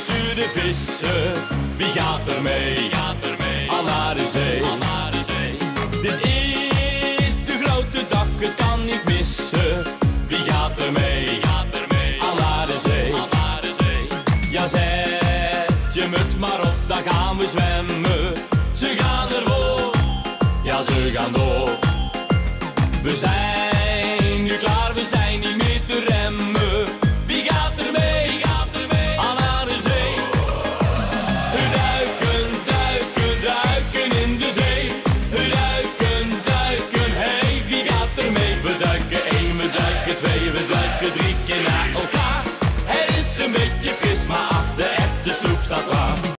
tussen de vissen. Wie gaat er mee? Wie gaat er mee? Al naar de zee. Al naar de zee. Dit is de grote dag, het kan niet missen. Wie gaat er mee? Wie gaat er mee? Al naar de zee. Al naar de zee. Ja, zet je muts maar op, dan gaan we zwemmen. Ze gaan ervoor, ja ze gaan door. We zijn nu klaar, we zijn niet meer te remmen. Wie gaat er mee? Wie gaat er mee? Al naar de zee. Duiken, duiken, duiken in de zee. Duiken, duiken, hey, wie gaat er mee? We duiken 1, we duiken 2, we duiken 3 keer naar